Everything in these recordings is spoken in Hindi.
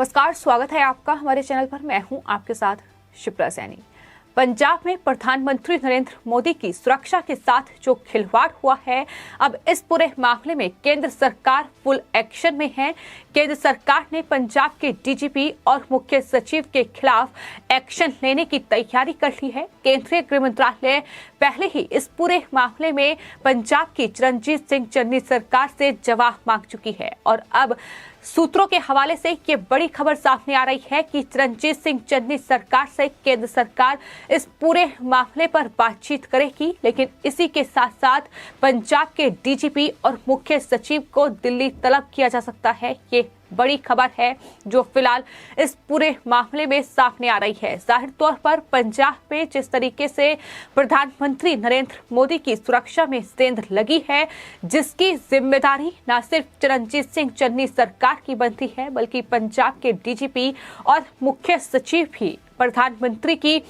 नमस्कार, स्वागत है आपका हमारे चैनल पर। मैं हूं आपके साथ शिप्रा सैनी। पंजाब में प्रधानमंत्री नरेंद्र मोदी की सुरक्षा के साथ जो खिलवाड़ हुआ है, अब इस पूरे मामले में केंद्र सरकार फुल एक्शन में है। केंद्र सरकार ने पंजाब के डीजीपी और मुख्य सचिव के खिलाफ एक्शन लेने की तैयारी कर ली है। केंद्रीय गृह मंत्रालय पहले ही इस पूरे मामले में पंजाब की चरणजीत सिंह चन्नी सरकार से जवाब मांग चुकी है और अब सूत्रों के हवाले से ये बड़ी खबर सामने आ रही है कि चरणजीत सिंह चन्नी सरकार से केंद्र सरकार इस पूरे मामले पर बातचीत करेगी, लेकिन इसी के साथ साथ पंजाब के डीजीपी और मुख्य सचिव को दिल्ली तलब किया जा सकता है। ये बड़ी खबर है जो फिलहाल इस पूरे मामले में सामने आ रही है। जाहिर तौर पर पंजाब में जिस तरीके से प्रधानमंत्री नरेंद्र मोदी की सुरक्षा में सेंध लगी है, जिसकी जिम्मेदारी न सिर्फ चरणजीत सिंह चन्नी सरकार की बनती है, बल्कि पंजाब के डीजीपी और मुख्य सचिव भी प्रधानमंत्री की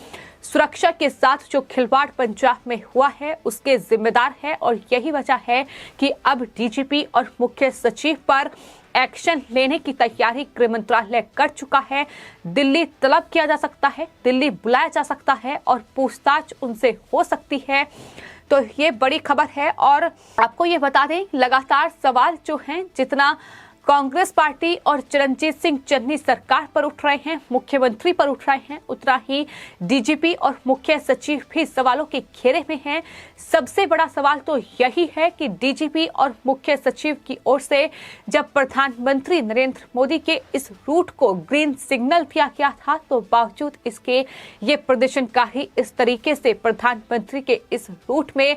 सुरक्षा के साथ जो खिलवाड़ पंजाब में हुआ है उसके जिम्मेदार है। और यही वजह है कि अब डीजीपी और मुख्य सचिव पर एक्शन लेने की तैयारी गृह मंत्रालय कर चुका है। दिल्ली तलब किया जा सकता है, दिल्ली बुलाया जा सकता है और पूछताछ उनसे हो सकती है। तो ये बड़ी खबर है। और आपको ये बता दें, लगातार सवाल जो हैं जितना कांग्रेस पार्टी और चरणजीत सिंह चन्नी सरकार पर उठ रहे हैं, मुख्यमंत्री पर उठ रहे हैं, उतना ही डीजीपी और मुख्य सचिव भी सवालों के घेरे में हैं। सबसे बड़ा सवाल तो यही है कि डीजीपी और मुख्य सचिव की ओर से जब प्रधानमंत्री नरेंद्र मोदी के इस रूट को ग्रीन सिग्नल दिया गया था, तो बावजूद इसके ये प्रदर्शनकारी इस तरीके से प्रधानमंत्री के इस रूट में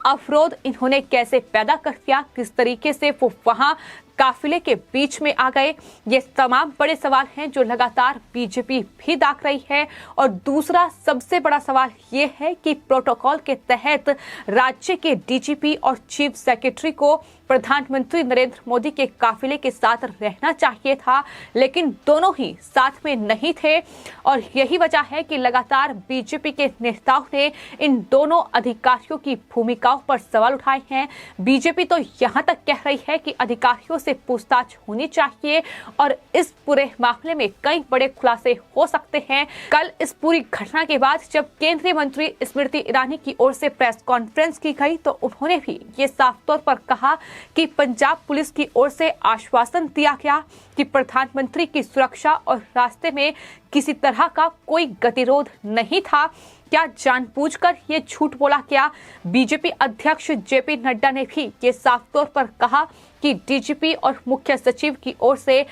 अवरोध इन्होंने कैसे पैदा कर दिया, किस तरीके से वो वहां काफिले के बीच में आ गए, ये तमाम बड़े सवाल हैं जो लगातार बीजेपी भी दाग रही है। और दूसरा सबसे बड़ा सवाल ये है कि प्रोटोकॉल के तहत राज्य के डीजीपी और चीफ सेक्रेटरी को प्रधानमंत्री नरेंद्र मोदी के काफिले के साथ रहना चाहिए था, लेकिन दोनों ही साथ में नहीं थे। और यही वजह है कि लगातार बीजेपी के नेताओं ने इन दोनों अधिकारियों की भूमिकाओं पर सवाल उठाए हैं। बीजेपी तो यहां तक कह रही है कि अधिकारियों से पूछताछ होनी चाहिए और इस पूरे मामले में कई बड़े खुलासे हो सकते हैं। कल इस पूरी घटना के बाद जब केंद्रीय मंत्री स्मृति ईरानी की ओर से प्रेस कॉन्फ्रेंस की गई, तो उन्होंने भी ये साफ तौर पर कहा कि पंजाब पुलिस की ओर से आश्वासन दिया गया कि प्रधानमंत्री की सुरक्षा और रास्ते में किसी तरह का कोई गतिरोध नहीं था। क्या जानबूझकर ये झूठ बोला? क्या बीजेपी अध्यक्ष जेपी नड्डा ने भी ये साफ तौर पर कहा कि डीजीपी और मुख्य सचिव की ओर से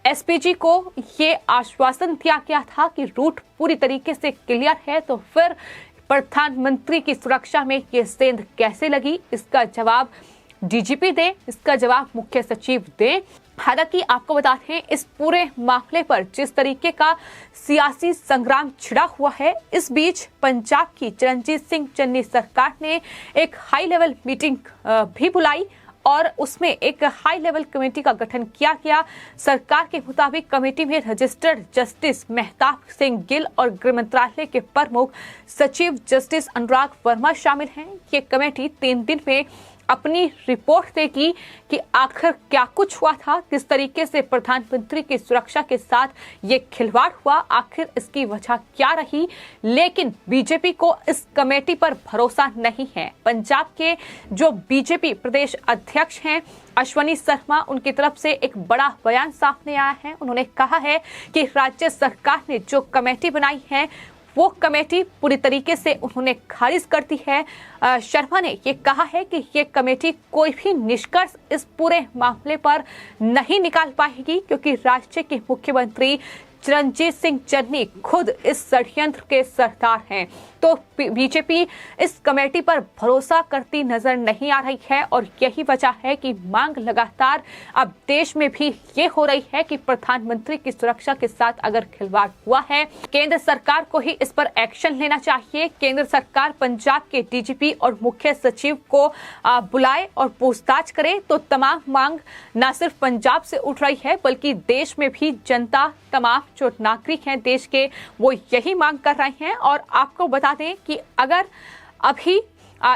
एसपीजी को ये आश्वासन दिया गया था कि रूट पूरी तरीके से क्लियर है, तो फिर प्रधानमंत्री की सुरक्षा में ये सेंध कैसे लगी? इसका जवाब डीजीपी दे, इसका जवाब मुख्य सचिव दे। हालांकि आपको बता दें, इस पूरे मामले पर जिस तरीके का सियासी संग्राम छिड़ा हुआ है, इस बीच पंजाब की चरणजीत सिंह चन्नी सरकार ने एक हाई लेवल मीटिंग भी बुलाई और उसमें एक हाई लेवल कमेटी का गठन किया गया। सरकार के मुताबिक कमेटी में रजिस्टर्ड जस्टिस मेहताब सिंह गिल और गृह मंत्रालय के प्रमुख सचिव जस्टिस अनुराग वर्मा शामिल हैं। ये कमेटी 3 दिन में अपनी रिपोर्ट देगी कि आखिर क्या कुछ हुआ था, किस तरीके से प्रधानमंत्री की सुरक्षा के साथ ये खिलवाड़ हुआ, आखिर इसकी वजह क्या रही। लेकिन बीजेपी को इस कमेटी पर भरोसा नहीं है। पंजाब के जो बीजेपी प्रदेश अध्यक्ष हैं अश्वनी शर्मा, उनकी तरफ से एक बड़ा बयान सामने आया है। उन्होंने कहा है कि राज्य सरकार ने जो कमेटी बनाई है वो कमेटी पूरी तरीके से उन्होंने खारिज कर दी है। शर्मा ने ये कहा है कि ये कमेटी कोई भी निष्कर्ष इस पूरे मामले पर नहीं निकाल पाएगी, क्योंकि राज्य के मुख्यमंत्री चरणजीत सिंह चन्नी खुद इस षड्यंत्र के सरदार हैं। तो बीजेपी इस कमेटी पर भरोसा करती नजर नहीं आ रही है और यही वजह है कि मांग लगातार अब देश में भी ये हो रही है कि प्रधानमंत्री की सुरक्षा के साथ अगर खिलवाड़ हुआ है, केंद्र सरकार को ही इस पर एक्शन लेना चाहिए। केंद्र सरकार पंजाब के डीजीपी और मुख्य सचिव को बुलाए और पूछताछ करे। तो तमाम मांग न सिर्फ पंजाब से उठ रही है, बल्कि देश में भी जनता, तमाम जो नागरिक हैं देश के, वो यही मांग कर रहे हैं। और आपको बता दें कि अगर अभी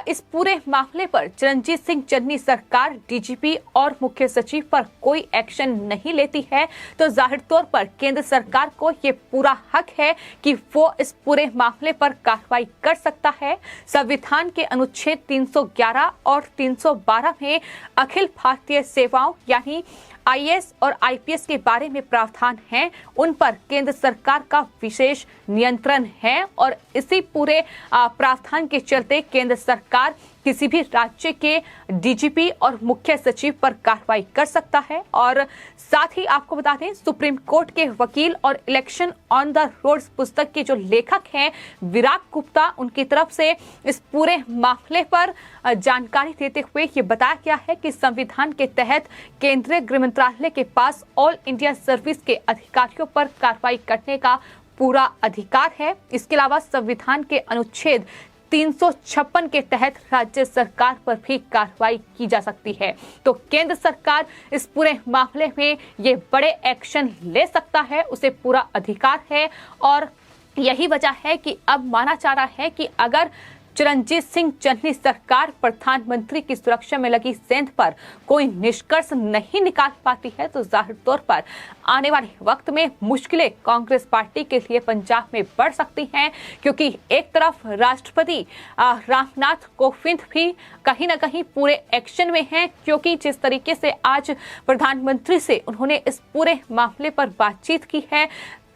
इस पूरे मामले पर चरणजीत सिंह चन्नी सरकार डीजीपी और मुख्य सचिव पर कोई एक्शन नहीं लेती है तो जाहिर तौर पर केंद्र सरकार को ये पूरा हक है कि वो इस पूरे मामले पर कार्रवाई कर सकता है। संविधान के अनुच्छेद 311 और 312 में अखिल भारतीय सेवाओं यानी आईएएस और आईपीएस के बारे में प्रावधान हैं, उन पर केंद्र सरकार का विशेष नियंत्रण है और इसी पूरे प्रावधान के चलते केंद्र सरकार किसी भी राज्य के डीजीपी और मुख्य सचिव पर कार्रवाई कर सकता है। और साथ ही आपको बता दें, सुप्रीम कोर्ट के वकील और इलेक्शन ऑन द रोड्स पुस्तक के जो लेखक हैं विराग गुप्ता, उनकी तरफ से इस पूरे मामले पर जानकारी देते हुए ये बताया गया है कि संविधान के तहत केंद्रीय गृह मंत्रालय के पास ऑल इंडिया सर्विस के अधिकारियों पर कार्रवाई करने का पूरा अधिकार है। इसके अलावा संविधान के अनुच्छेद 356 के तहत राज्य सरकार पर भी कार्रवाई की जा सकती है। तो केंद्र सरकार इस पूरे मामले में ये बड़े एक्शन ले सकता है, उसे पूरा अधिकार है और यही वजह है कि अब माना जा रहा है कि अगर चरणजीत सिंह चन्नी सरकार प्रधानमंत्री की सुरक्षा में लगी सेंध पर कोई निष्कर्ष नहीं निकाल पाती है तो जाहिर तौर पर आने वाले वक्त में मुश्किलें कांग्रेस पार्टी के लिए पंजाब में बढ़ सकती हैं, क्योंकि एक तरफ राष्ट्रपति रामनाथ कोविंद भी कहीं ना कहीं पूरे एक्शन में हैं, क्योंकि जिस तरीके से आज प्रधानमंत्री से उन्होंने इस पूरे मामले पर बातचीत की है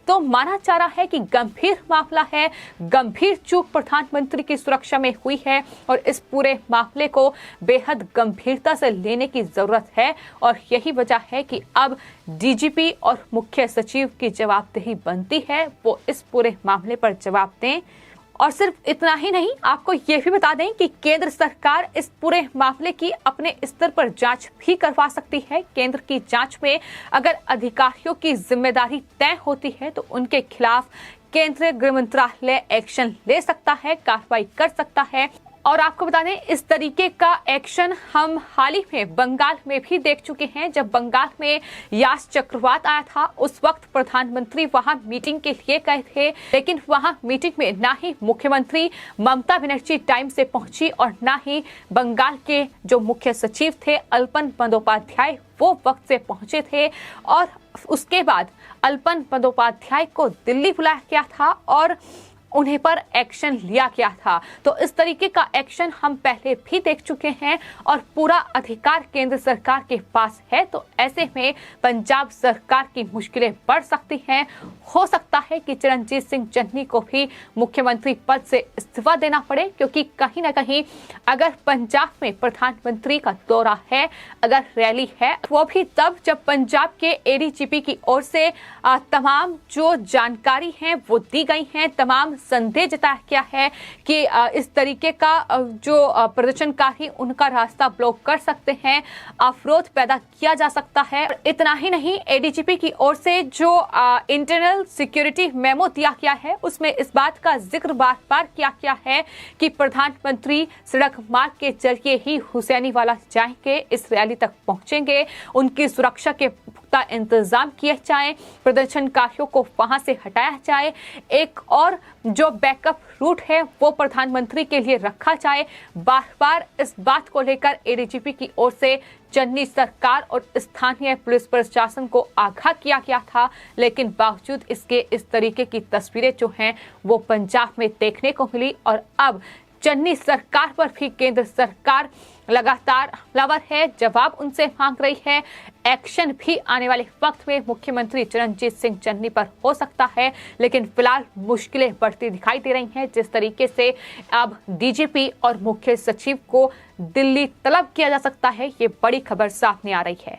तो माना जा रहा है कि गंभीर मामला है, गंभीर चूक प्रधानमंत्री की सुरक्षा में हुई है और इस पूरे मामले को बेहद गंभीरता से लेने की जरूरत है। और यही वजह है कि अब डीजीपी और मुख्य सचिव की जवाबदेही बनती है, वो इस पूरे मामले पर जवाब दें। और सिर्फ इतना ही नहीं, आपको ये भी बता दें कि केंद्र सरकार इस पूरे मामले की अपने स्तर पर जांच भी करवा सकती है। केंद्र की जांच में अगर अधिकारियों की जिम्मेदारी तय होती है तो उनके खिलाफ केंद्रीय गृह मंत्रालय एक्शन ले सकता है, कार्रवाई कर सकता है। और आपको बता दें, इस तरीके का एक्शन हम हाल ही में बंगाल में भी देख चुके हैं। जब बंगाल में यास चक्रवात आया था उस वक्त प्रधानमंत्री वहां मीटिंग के लिए गए थे, लेकिन वहां मीटिंग में ना ही मुख्यमंत्री ममता बनर्जी टाइम से पहुंची और ना ही बंगाल के जो मुख्य सचिव थे अल्पन बंदोपाध्याय वो वक्त से पहुंचे थे। और उसके बाद अल्पन बंदोपाध्याय को दिल्ली बुलाया गया था और उन्हें पर एक्शन लिया गया था। तो इस तरीके का एक्शन हम पहले भी देख चुके हैं और पूरा अधिकार केंद्र सरकार के पास है। तो ऐसे में पंजाब सरकार की मुश्किलें बढ़ सकती हैं। हो सकता है कि चरणजीत सिंह चन्नी को भी मुख्यमंत्री पद से इस्तीफा देना पड़े, क्योंकि कहीं ना कहीं अगर पंजाब में प्रधानमंत्री का दौरा है, अगर रैली है, वो भी तब जब पंजाब के एडीजीपी की ओर से तमाम जो जानकारी है वो दी गई है, तमाम संदेह जताया गया है कि इस तरीके का जो प्रदर्शनकारी उनका रास्ता ब्लॉक कर सकते हैं, अवरोध पैदा किया जा सकता है। इतना ही नहीं, एडीजीपी की ओर से जो इंटरनल सिक्योरिटी मेमो दिया गया है उसमें इस बात का जिक्र बार बार किया गया है कि प्रधानमंत्री सड़क मार्ग के जरिए ही हुसैनीवाला जाएंगे, इस रैली तक पहुंचेंगे, उनकी सुरक्षा के पुख्ता इंतजाम किए जाएं, प्रदर्शनकारियों को वहां से हटाया जाए, एक और जो बैकअप रूट है वो प्रधानमंत्री के लिए रखा जाए। बार बार इस बात को लेकर एडीजीपी की ओर से चन्नी सरकार और स्थानीय पुलिस प्रशासन को आगाह किया गया था, लेकिन बावजूद इसके इस तरीके की तस्वीरें जो हैं वो पंजाब में देखने को मिली। और अब चन्नी सरकार पर भी केंद्र सरकार लगातार हमलावर है, जवाब उनसे मांग रही है। एक्शन भी आने वाले वक्त में मुख्यमंत्री चरणजीत सिंह चन्नी पर हो सकता है, लेकिन फिलहाल मुश्किलें बढ़ती दिखाई दे रही हैं। जिस तरीके से अब डीजीपी और मुख्य सचिव को दिल्ली तलब किया जा सकता है, ये बड़ी खबर सामने आ रही है।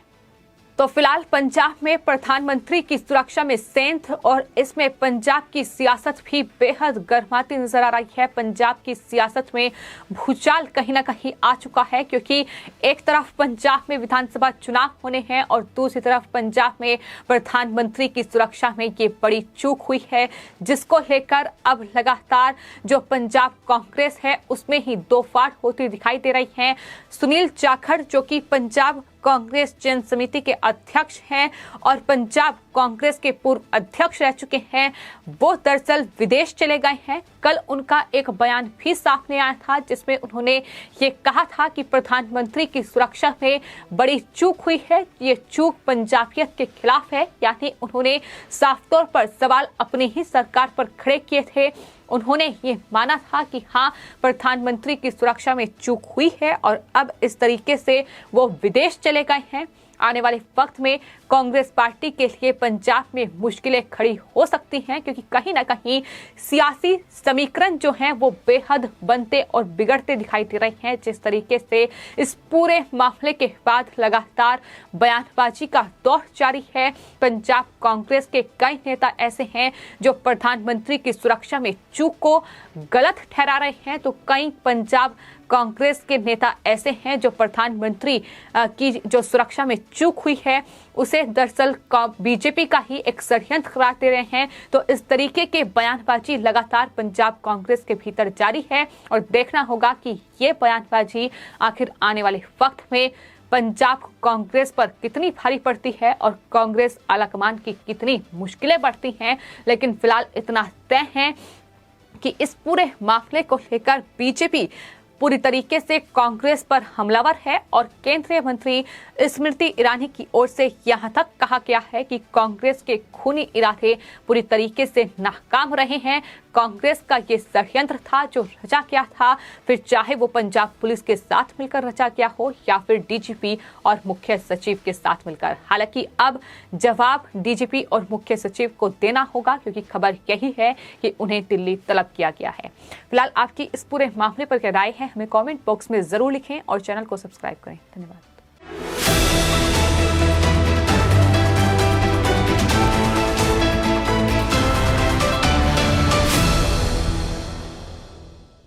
तो फिलहाल पंजाब में प्रधानमंत्री की सुरक्षा में सेंध और इसमें पंजाब की सियासत भी बेहद गर्माती नजर आ रही है। पंजाब की सियासत में भूचाल कहीं ना कहीं आ चुका है, क्योंकि एक तरफ पंजाब में विधानसभा चुनाव होने हैं और दूसरी तरफ पंजाब में प्रधानमंत्री की सुरक्षा में ये बड़ी चूक हुई है, जिसको लेकर अब लगातार जो पंजाब कांग्रेस है उसमें ही दो फाड़ होती दिखाई दे रही है। सुनील जाखड़ जो कि पंजाब कांग्रेस जन समिति के अध्यक्ष हैं और पंजाब कांग्रेस के पूर्व अध्यक्ष रह चुके हैं, वो दरअसल विदेश चले गए हैं। कल उनका एक बयान भी सामने आया था जिसमें उन्होंने ये कहा था कि प्रधानमंत्री की सुरक्षा में बड़ी चूक हुई है, ये चूक पंजाबियत के खिलाफ है। यानी उन्होंने साफ तौर पर सवाल अपनी ही सरकार पर खड़े किए थे। उन्होंने ये माना था कि हाँ, प्रधानमंत्री की सुरक्षा में चूक हुई है और अब इस तरीके से वो विदेश चले गए हैं। आने वाले वक्त में कांग्रेस पार्टी के लिए पंजाब में मुश्किलें खड़ी हो सकती हैं, क्योंकि कहीं ना कहीं सियासी समीकरण जो हैं वो बेहद बनते और बिगड़ते दिखाई दे रहे हैं। जिस तरीके से इस पूरे मामले के बाद लगातार बयानबाजी का दौर जारी है। पंजाब कांग्रेस के कई नेता ऐसे हैं जो प्रधानमंत्री की सुरक्षा में चूक को गलत ठहरा रहे हैं, तो कई पंजाब कांग्रेस के नेता ऐसे हैं जो प्रधानमंत्री की जो सुरक्षा में चूक हुई है उसे दरअसल बीजेपी का ही एक षड्यंत्र करार दे रहे हैं। तो इस तरीके के बयानबाजी लगातार पंजाब कांग्रेस के भीतर जारी है और देखना होगा कि ये बयानबाजी आखिर आने वाले वक्त में पंजाब कांग्रेस पर कितनी भारी पड़ती है और कांग्रेस आलाकमान की कितनी मुश्किलें बढ़ती हैं। लेकिन फिलहाल इतना तय है कि इस पूरे मामले को लेकर बीजेपी पूरी तरीके से कांग्रेस पर हमलावर है और केंद्रीय मंत्री स्मृति ईरानी की ओर से यहां तक कहा गया है कि कांग्रेस के खूनी इरादे पूरी तरीके से नाकाम रहे हैं। कांग्रेस का ये षड्यंत्र था जो रचा गया था, फिर चाहे वो पंजाब पुलिस के साथ मिलकर रचा गया हो या फिर डीजीपी और मुख्य सचिव के साथ मिलकर। हालांकि अब जवाब डीजीपी और मुख्य सचिव को देना होगा, क्योंकि खबर यही है कि उन्हें दिल्ली तलब किया गया है। फिलहाल आपकी इस पूरे मामले पर क्या राय है, हमें कमेंट बॉक्स में जरूर लिखें और चैनल को सब्सक्राइब करें। धन्यवाद।